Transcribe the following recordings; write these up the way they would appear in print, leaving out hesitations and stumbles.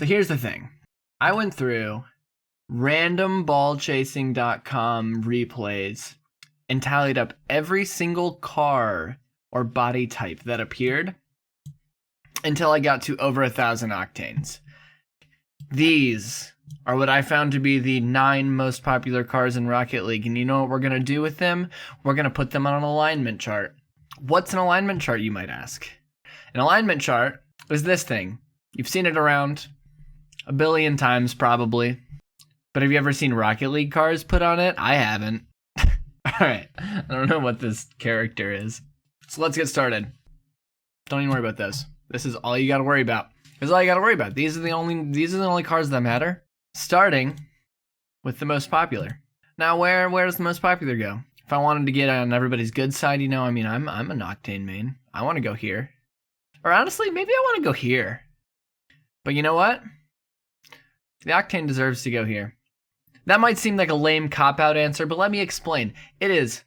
So here's the thing. I went through randomballchasing.com replays and tallied up every single car or body type that appeared until I got to over 1,000 octanes. These are what I found to be the 9 most popular cars in Rocket League, and you know what we're going to do with them? We're going to put them on an alignment chart. What's an alignment chart, you might ask? An alignment chart is this thing. You've seen it around a billion times probably, but have you ever seen Rocket League cars put on it? I haven't. Alright, I don't know what this character is. So let's get started. Don't even worry about this. This is all you gotta worry about. This is all you gotta worry about. These are the only cars that matter. Starting with the most popular. Now where does the most popular go? If I wanted to get on everybody's good side, I'm an Octane main. I wanna go here. Or honestly, maybe I wanna go here. But you know what? The Octane deserves to go here. That might seem like a lame cop-out answer, but let me explain. It is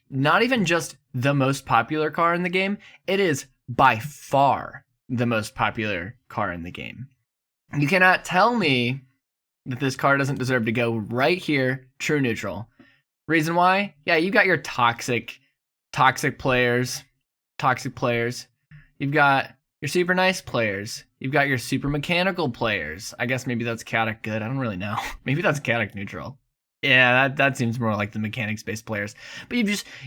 not even just the most popular car in the game, it is by far the most popular car in the game. You cannot tell me that this car doesn't deserve to go right here, true neutral. Reason why? Yeah, you got your toxic players. You've got your super nice players. You've got your super mechanical players. I guess maybe that's chaotic good. I don't really know. Maybe that's chaotic neutral. Yeah, that seems more like the mechanics based players. But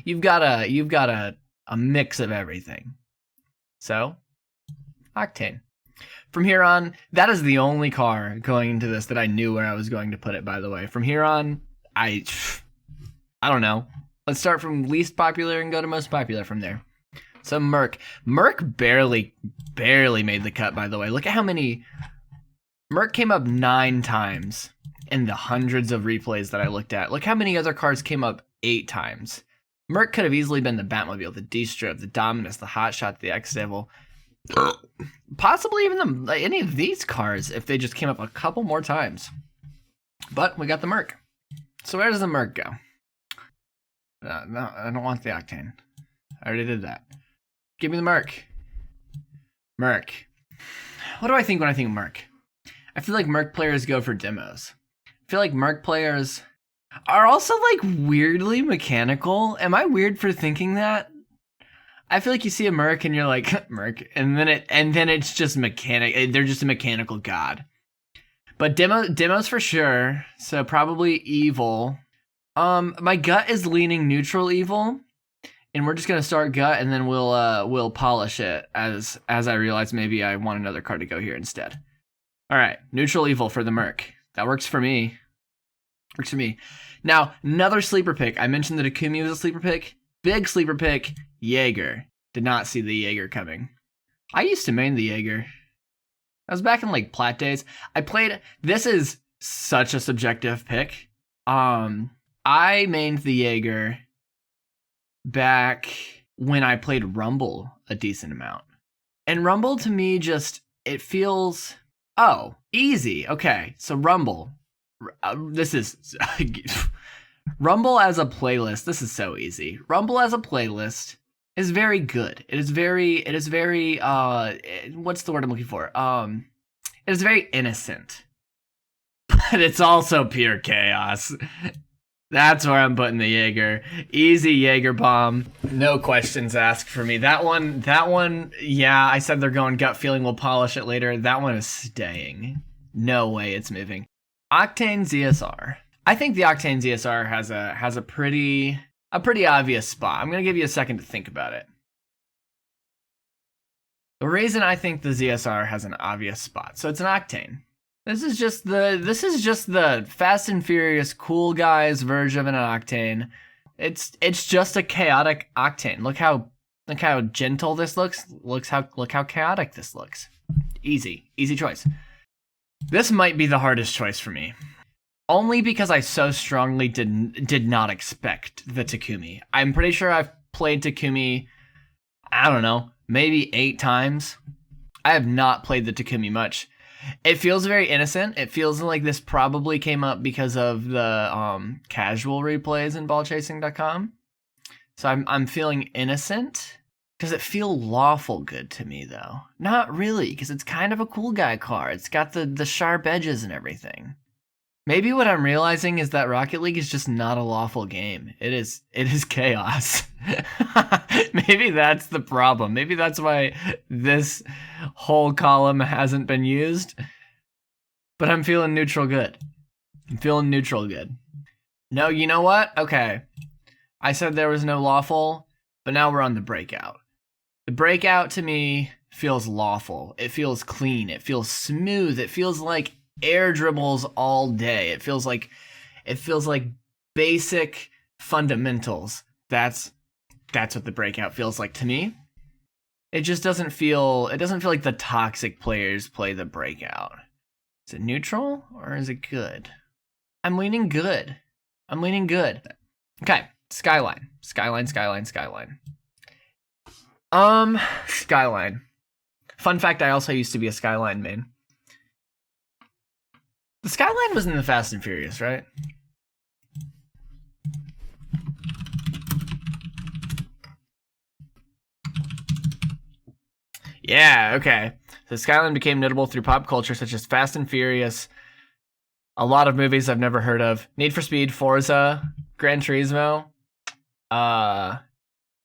you've got a mix of everything. So, Octane. From here on, that is the only car going into this that I knew where I was going to put it, by the way. From here on, I don't know. Let's start from least popular and go to most popular from there. So Merc barely made the cut, by the way. Look at how many. Merc came up 9 times in the hundreds of replays that I looked at. Look how many other cars came up 8 times. Merc could have easily been the Batmobile, the D-Strip, the Dominus, the Hotshot, the X-Devil. Possibly even any of these cars if they just came up a couple more times. But we got the Merc. So where does the Merc go? No, I don't want the Octane. I already did that. Give me the Merc. Merc. What do I think when I think Merc? I feel like Merc players go for demos. I feel like Merc players are also like weirdly mechanical. Am I weird for thinking that? I feel like you see a Merc and you're like, Merc, and then it's just mechanic. They're just a mechanical god. But demos for sure. So probably evil. My gut is leaning neutral evil. And we're just gonna start gut, and then we'll polish it as I realize maybe I want another card to go here instead. All right, neutral evil for the Merc. That works for me. Works for me. Now another sleeper pick. I mentioned that Takumi was a sleeper pick. Big sleeper pick. Jaeger. Did not see the Jaeger coming. I used to main the Jaeger. I was back in like plat days. I played. This is such a subjective pick. I mained the Jaeger back when I played Rumble a decent amount. And Rumble to me it feels, easy. Okay, so Rumble. This is, Rumble as a playlist, this is so easy. Rumble as a playlist is very good. It is very, what's the word I'm looking for? It is very innocent. But it's also pure chaos. That's where I'm putting the Jaeger. Easy Jaeger bomb. No questions asked for me. That one, yeah, I said they're going gut feeling. We'll polish it later. That one is staying. No way it's moving. Octane ZSR. I think the Octane ZSR has a pretty obvious spot. I'm going to give you a second to think about it. The reason I think the ZSR has an obvious spot. So it's an Octane. This is just the Fast and Furious cool guys version of an Octane. It's just a chaotic Octane. Look how gentle this looks. Look how chaotic this looks. Easy choice. This might be the hardest choice for me. Only because I so strongly did not expect the Takumi. I'm pretty sure I've played Takumi, I don't know, maybe 8 times. I have not played the Takumi much. It feels very innocent. It feels like this probably came up because of the casual replays in ballchasing.com. So I'm feeling innocent. Does it feel lawful good to me, though? Not really, because it's kind of a cool guy car. It's got the sharp edges and everything. Maybe what I'm realizing is that Rocket League is just not a lawful game. It is chaos. Maybe that's the problem. Maybe that's why this whole column hasn't been used. But I'm feeling neutral good. I'm feeling neutral good. No, you know what? Okay. I said there was no lawful, but now we're on the breakout. The breakout to me feels lawful. It feels clean. It feels smooth. It feels like air dribbles all day. It feels like basic fundamentals. That's what the breakout feels like to me. It just doesn't feel like the toxic players play the breakout. Is it neutral or is it good? I'm leaning good. Okay, Skyline. Skyline. Fun fact, I also used to be a Skyline main. The Skyline was in the Fast and Furious, right? Yeah, okay. So Skyline became notable through pop culture such as Fast and Furious, a lot of movies I've never heard of, Need for Speed, Forza, Gran Turismo, yeah,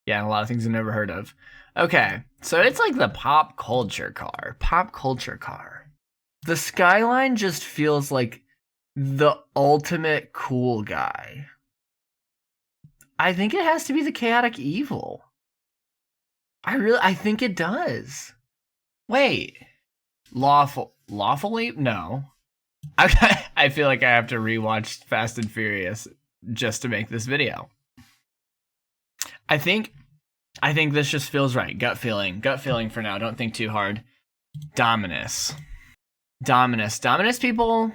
and a lot of things I've never heard of. Okay, so it's like the pop culture car. The Skyline just feels like the ultimate cool guy. I think it has to be the Chaotic Evil. I think it does. Wait, lawfully? No. I feel like I have to rewatch Fast and Furious just to make this video. I think this just feels right. Gut feeling for now. Don't think too hard. Dominus people,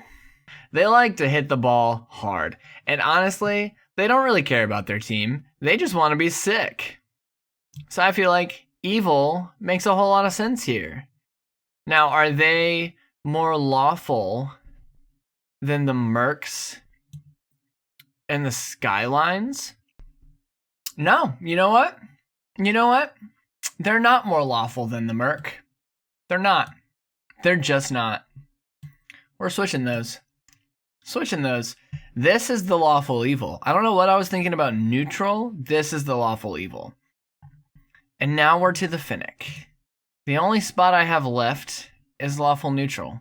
they like to hit the ball hard. And honestly, they don't really care about their team. They just want to be sick. So I feel like evil makes a whole lot of sense here. Now, are they more lawful than the Mercs and the Skylines? No, you know what? They're not more lawful than the Merc. They're not. They're just not. We're switching those. This is the lawful evil. I don't know what I was thinking about neutral. This is the lawful evil. And now we're to the Finnick. The only spot I have left is lawful neutral.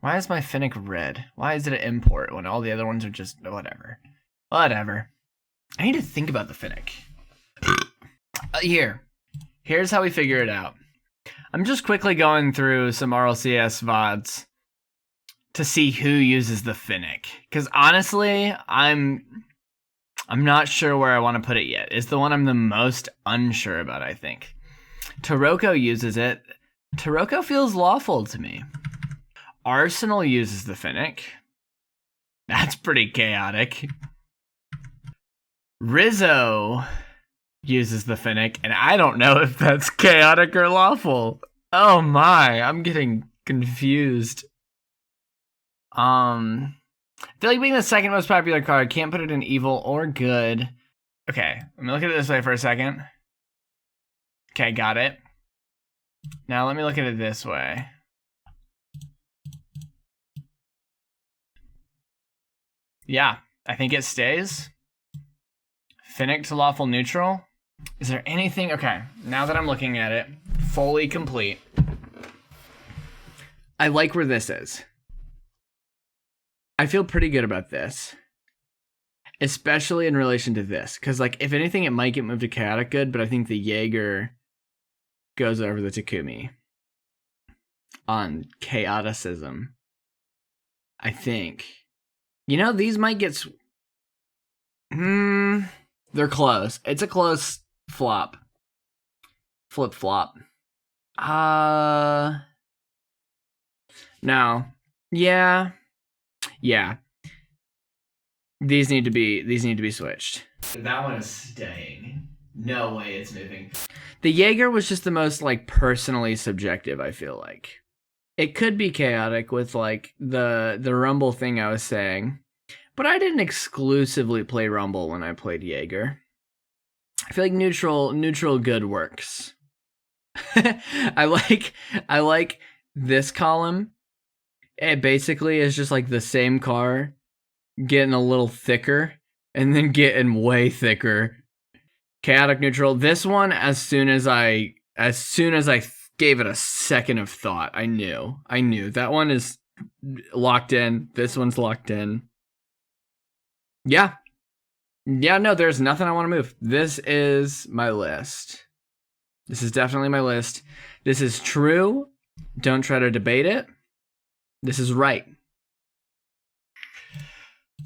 Why is my Finnick red? Why is it an import when all the other ones are just whatever? Whatever. I need to think about the Finnick. Here's how we figure it out. I'm just quickly going through some RLCS VODs to see who uses the Finnick. Because honestly, I'm not sure where I want to put it yet. It's the one I'm the most unsure about, I think. Taroko uses it. Taroko feels lawful to me. Arsenal uses the Finnick. That's pretty chaotic. Rizzo uses the Finnick, and I don't know if that's chaotic or lawful. Oh my, I'm getting confused. I feel like being the second most popular card, can't put it in evil or good. Okay, let me look at it this way for a second. Okay, got it. Now let me look at it this way. Yeah, I think it stays. Finnick to lawful neutral. Is there anything? Okay, now that I'm looking at it, fully complete. I like where this is. I feel pretty good about this. Especially in relation to this. Because, like, if anything, it might get moved to chaotic good, but I think the Jaeger goes over the Takumi on chaoticism. I think. You know, these might get... They're close. It's a close flop. Flip-flop. No. Yeah. These need to be switched. That one is staying. No way it's moving. The Jaeger was just the most, like, personally subjective, I feel like. It could be chaotic with, like, the Rumble thing I was saying. But I didn't exclusively play Rumble when I played Jaeger. I feel like neutral good works. I like this column. It basically is just like the same car getting a little thicker and then getting way thicker. Chaotic neutral. This one, as soon as I gave it a second of thought, I knew that one is locked in. This one's locked in. Yeah, no, there's nothing I want to move. This is my list. This is definitely my list. This is true. Don't try to debate it. This is right.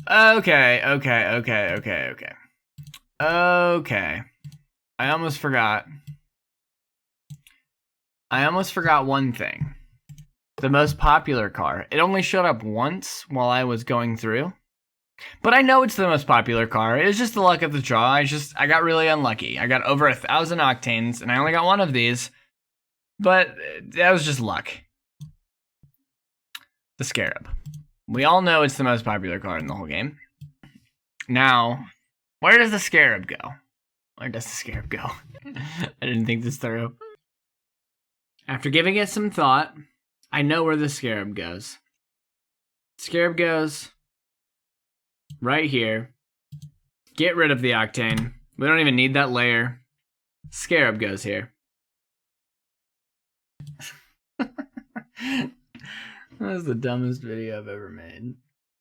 Okay. I almost forgot one thing. The most popular car. It only showed up once while I was going through. But I know it's the most popular car. It was just the luck of the draw. I got really unlucky. I got over 1,000 octanes, and I only got one of these. But that was just luck. The Scarab. We all know it's the most popular car in the whole game. Now, where does the Scarab go? Where does the Scarab go? I didn't think this through. After giving it some thought, I know where the Scarab goes. Scarab goes right here. Get rid of the octane. We don't even need that layer. Scarab goes here. That was the dumbest video I've ever made.